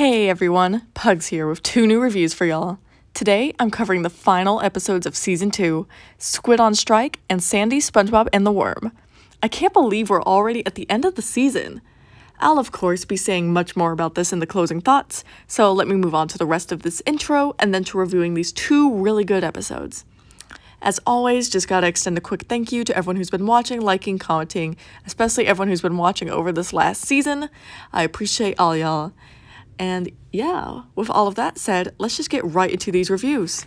Hey everyone, Pugs here with 2 new reviews for y'all. Today, I'm covering the final episodes of Season 2, Squid on Strike and Sandy, SpongeBob, and the Worm. I can't believe we're already at the end of the season. I'll of course be saying much more about this in the closing thoughts, so let me move on to the rest of this intro and then to reviewing these 2 really good episodes. As always, just gotta extend a quick thank you to everyone who's been watching, liking, commenting, especially everyone who's been watching over this last season. I appreciate all y'all. And yeah, with all of that said, let's just get right into these reviews.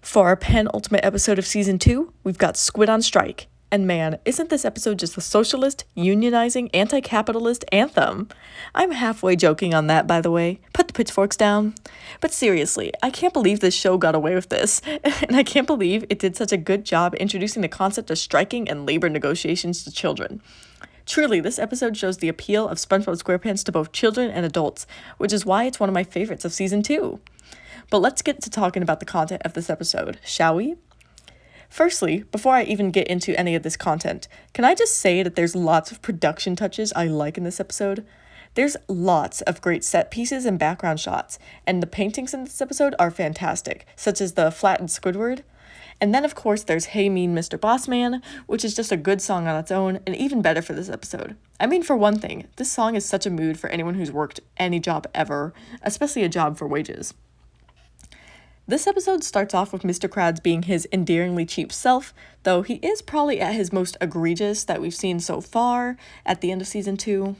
For our penultimate episode of Season 2, we've got Squid on Strike. And man, isn't this episode just a socialist, unionizing, anti-capitalist anthem? I'm halfway joking on that, by the way. Put the pitchforks down. But seriously, I can't believe this show got away with this. And I can't believe it did such a good job introducing the concept of striking and labor negotiations to children. Truly, this episode shows the appeal of SpongeBob SquarePants to both children and adults, which is why it's one of my favorites of Season 2. But let's get to talking about the content of this episode, shall we? Firstly, before I even get into any of this content, can I just say that there's lots of production touches I like in this episode? There's lots of great set pieces and background shots, and the paintings in this episode are fantastic, such as the flattened Squidward. And then, of course, there's Hey Mean Mr. Bossman, which is just a good song on its own, and even better for this episode. I mean, for one thing, this song is such a mood for anyone who's worked any job ever, especially a job for wages. This episode starts off with Mr. Krabs being his endearingly cheap self, though he is probably at his most egregious that we've seen so far at the end of Season 2.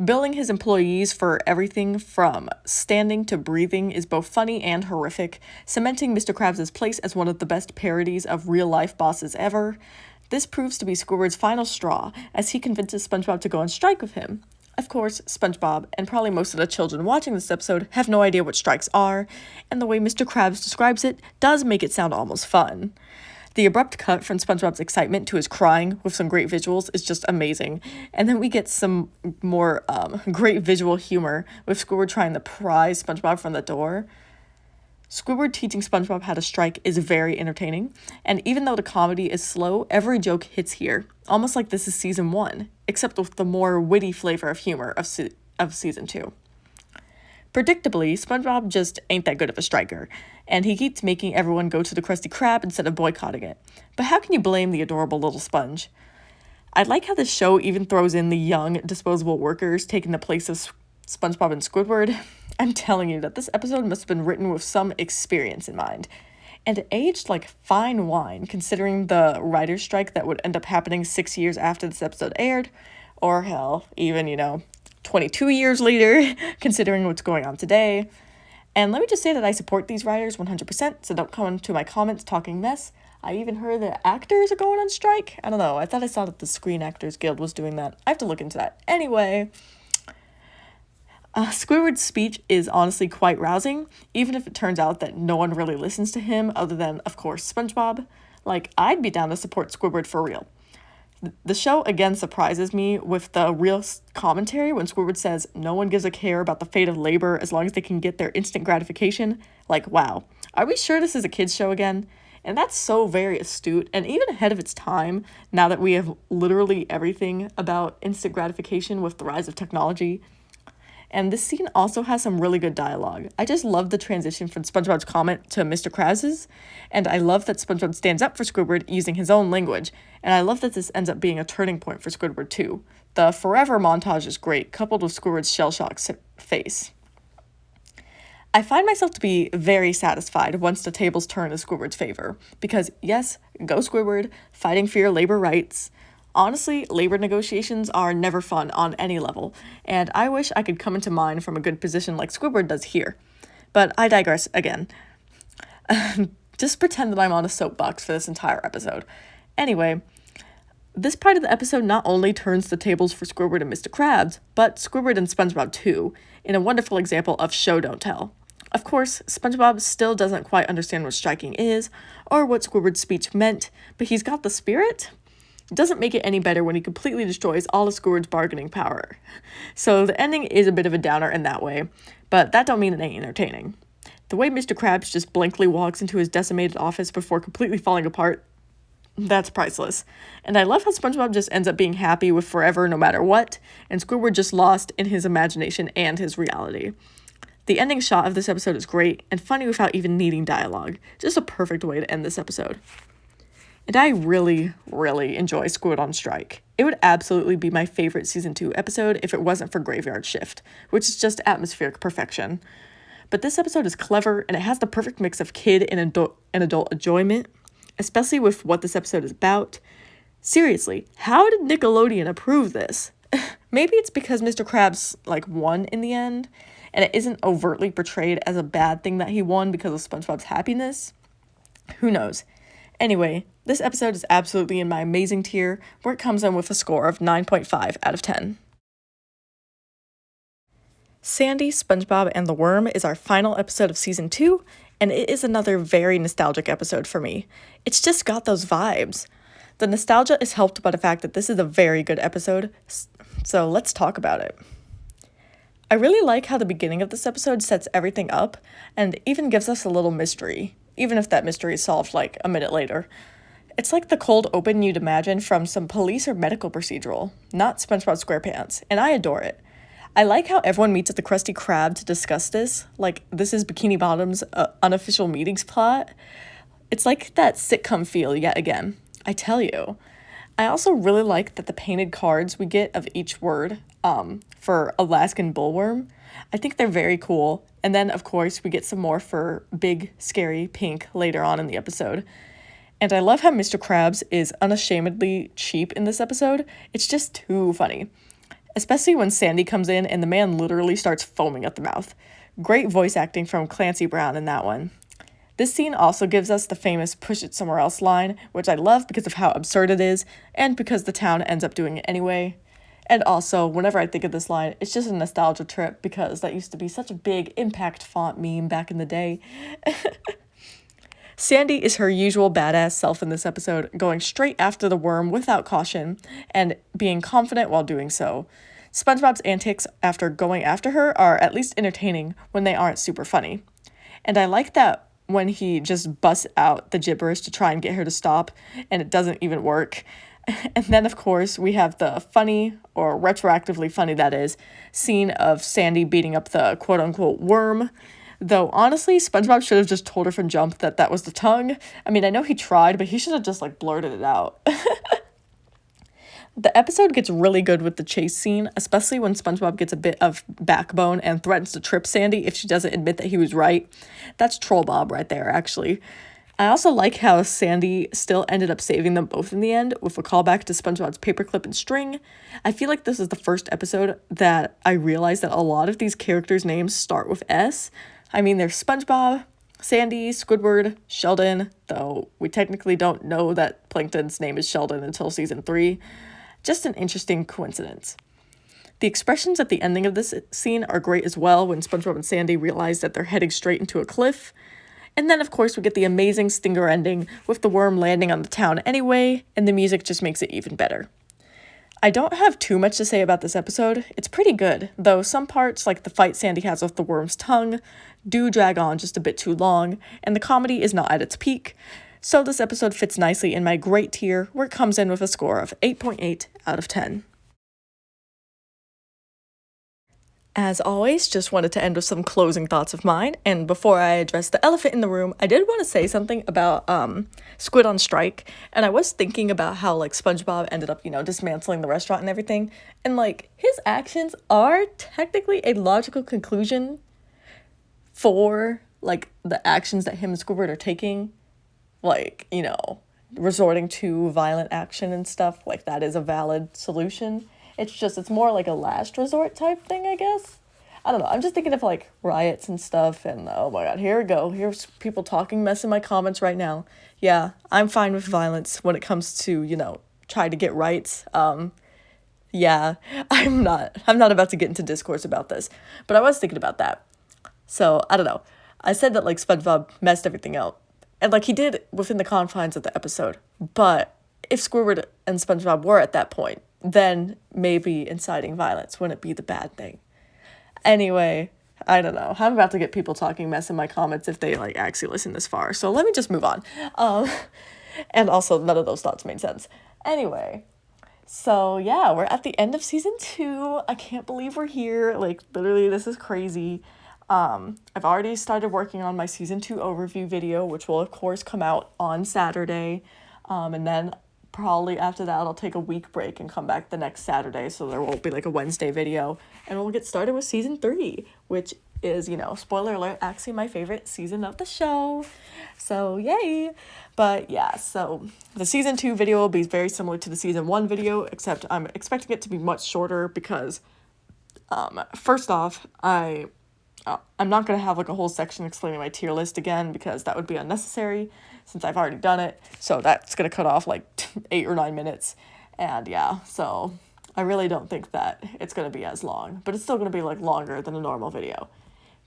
Billing his employees for everything from standing to breathing is both funny and horrific, cementing Mr. Krabs' place as one of the best parodies of real-life bosses ever. This proves to be Squidward's final straw, as he convinces SpongeBob to go on strike with him. Of course, SpongeBob, and probably most of the children watching this episode, have no idea what strikes are, and the way Mr. Krabs describes it does make it sound almost fun. The abrupt cut from SpongeBob's excitement to his crying with some great visuals is just amazing. And then we get some more great visual humor with Squidward trying to pry SpongeBob from the door. Squidward teaching SpongeBob how to strike is very entertaining, and even though the comedy is slow, every joke hits here, almost like this is Season 1, except with the more witty flavor of humor of Season 2. Predictably, SpongeBob just ain't that good of a striker, and he keeps making everyone go to the Krusty Krab instead of boycotting it. But how can you blame the adorable little sponge? I like how this show even throws in the young, disposable workers taking the place of SpongeBob and Squidward. I'm telling you that this episode must have been written with some experience in mind, and aged like fine wine, considering the writer's strike that would end up happening 6 years after this episode aired, or hell, even, 22 years later, considering what's going on today. And let me just say that I support these writers 100%, so don't come into my comments talking mess. I even heard that actors are going on strike. I don't know, I thought I saw that the Screen Actors Guild was doing that. I have to look into that. Anyway, Squidward's speech is honestly quite rousing, even if it turns out that no one really listens to him other than, of course, SpongeBob. Like, I'd be down to support Squidward for real. The show again surprises me with the real commentary when Squidward says no one gives a care about the fate of labor as long as they can get their instant gratification. Like, wow, are we sure this is a kid's show again? And that's so very astute and even ahead of its time now that we have literally everything about instant gratification with the rise of technology. And this scene also has some really good dialogue. I just love the transition from SpongeBob's comment to Mr. Krabs's, and I love that SpongeBob stands up for Squidward using his own language, and I love that this ends up being a turning point for Squidward too. The forever montage is great, coupled with Squidward's shell-shocked face. I find myself to be very satisfied once the tables turn in Squidward's favor, because yes, go Squidward, fighting for your labor rights. Honestly, labor negotiations are never fun on any level, and I wish I could come into mine from a good position like Squidward does here. But I digress again. Just pretend that I'm on a soapbox for this entire episode. Anyway, this part of the episode not only turns the tables for Squidward and Mr. Krabs, but Squidward and SpongeBob too, in a wonderful example of show don't tell. Of course, SpongeBob still doesn't quite understand what striking is, or what Squidward's speech meant, but he's got the spirit. It doesn't make it any better when he completely destroys all of Squidward's bargaining power. So the ending is a bit of a downer in that way, but that don't mean it ain't entertaining. The way Mr. Krabs just blankly walks into his decimated office before completely falling apart, That's priceless. And I love how SpongeBob just ends up being happy with forever no matter what, and Squidward just lost in his imagination and his reality. The ending shot of this episode is great and funny without even needing dialogue. Just a perfect way to end this episode. And I really, really enjoy Squid on Strike. It would absolutely be my favorite season 2 episode if it wasn't for Graveyard Shift, which is just atmospheric perfection. But this episode is clever and it has the perfect mix of kid and adult enjoyment, especially with what this episode is about. Seriously, how did Nickelodeon approve this? Maybe it's because Mr. Krabs, won in the end, and it isn't overtly portrayed as a bad thing that he won because of SpongeBob's happiness. Who knows? Anyway, this episode is absolutely in my amazing tier, where it comes in with a score of 9.5 out of 10. Sandy, SpongeBob, and the Worm is our final episode of Season 2, and it is another very nostalgic episode for me. It's just got those vibes. The nostalgia is helped by the fact that this is a very good episode, so let's talk about it. I really like how the beginning of this episode sets everything up and even gives us a little mystery, even if that mystery is solved a minute later. It's like the cold open you'd imagine from some police or medical procedural, not SpongeBob SquarePants, and I adore it. I like how everyone meets at the Krusty Krab to discuss this, this is Bikini Bottom's unofficial meetings plot. It's like that sitcom feel yet again, I tell you. I also really like that the painted cards we get of each word for Alaskan Bullworm, I think they're very cool. And then, of course, we get some more for Big, Scary Pink later on in the episode. And I love how Mr. Krabs is unashamedly cheap in this episode. It's just too funny. Especially when Sandy comes in and the man literally starts foaming at the mouth. Great voice acting from Clancy Brown in that one. This scene also gives us the famous push it somewhere else line, which I love because of how absurd it is, and because the town ends up doing it anyway. And also, whenever I think of this line, it's just a nostalgia trip because that used to be such a big impact font meme back in the day. Sandy is her usual badass self in this episode, going straight after the worm without caution, and being confident while doing so. SpongeBob's antics after going after her are at least entertaining when they aren't super funny. And I like that when he just busts out the gibberish to try and get her to stop, and it doesn't even work. And then, of course, we have the funny, or retroactively funny that is, scene of Sandy beating up the quote-unquote worm. Though, honestly, SpongeBob should have just told her from jump that that was the tongue. I mean, I know he tried, but he should have just, blurted it out. The episode gets really good with the chase scene, especially when SpongeBob gets a bit of backbone and threatens to trip Sandy if she doesn't admit that he was right. That's Troll Bob right there, actually. I also like how Sandy still ended up saving them both in the end with a callback to SpongeBob's paperclip and string. I feel like this is the first episode that I realized that a lot of these characters' names start with S. I mean, there's SpongeBob, Sandy, Squidward, Sheldon, though we technically don't know that Plankton's name is Sheldon until season 3. Just an interesting coincidence. The expressions at the ending of this scene are great as well when SpongeBob and Sandy realize that they're heading straight into a cliff. And then, of course, we get the amazing stinger ending with the worm landing on the town anyway, and the music just makes it even better. I don't have too much to say about this episode. It's pretty good, though some parts, like the fight Sandy has with the worm's tongue, do drag on just a bit too long, and the comedy is not at its peak. So this episode fits nicely in my great tier, where it comes in with a score of 8.8 out of 10. As always, just wanted to end with some closing thoughts of mine, and before I address the elephant in the room, I did want to say something about Squid on Strike, and I was thinking about how, SpongeBob ended up, dismantling the restaurant and everything, and, his actions are technically a logical conclusion for, the actions that him and Squidward are taking, resorting to violent action and stuff, that is a valid solution. It's more like a last resort type thing, I guess. I don't know. I'm just thinking of, riots and stuff, and oh my god, here we go. Here's people talking mess in my comments right now. Yeah, I'm fine with violence when it comes to, try to get rights. Yeah, I'm not about to get into discourse about this, but I was thinking about that. So, I don't know. I said that, SpongeBob messed everything up, and, he did within the confines of the episode, but if Squidward and SpongeBob were at that point, then maybe inciting violence wouldn't be the bad thing. Anyway, I don't know. I'm about to get people talking mess in my comments if they actually listen this far. So let me just move on. And also, none of those thoughts made sense. Anyway, so yeah, we're at the end of season 2. I can't believe we're here. Like, literally, this is crazy. I've already started working on my season 2 overview video, which will of course come out on Saturday. And then probably after that, I'll take a week break and come back the next Saturday. So there won't be like a Wednesday video. And we'll get started with season 3, which is, spoiler alert, actually my favorite season of the show. So yay. But yeah, so the season 2 video will be very similar to the season 1 video, except I'm expecting it to be much shorter because, first off, I'm not going to have like a whole section explaining my tier list again because that would be unnecessary since I've already done it. So that's going to cut off like 8 or 9 minutes. And yeah, so I really don't think that it's going to be as long, but it's still going to be like longer than a normal video.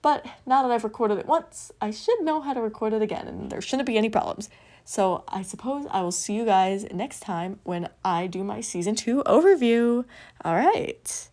But now that I've recorded it once, I should know how to record it again and there shouldn't be any problems. So I suppose I will see you guys next time when I do my season 2 overview. All right.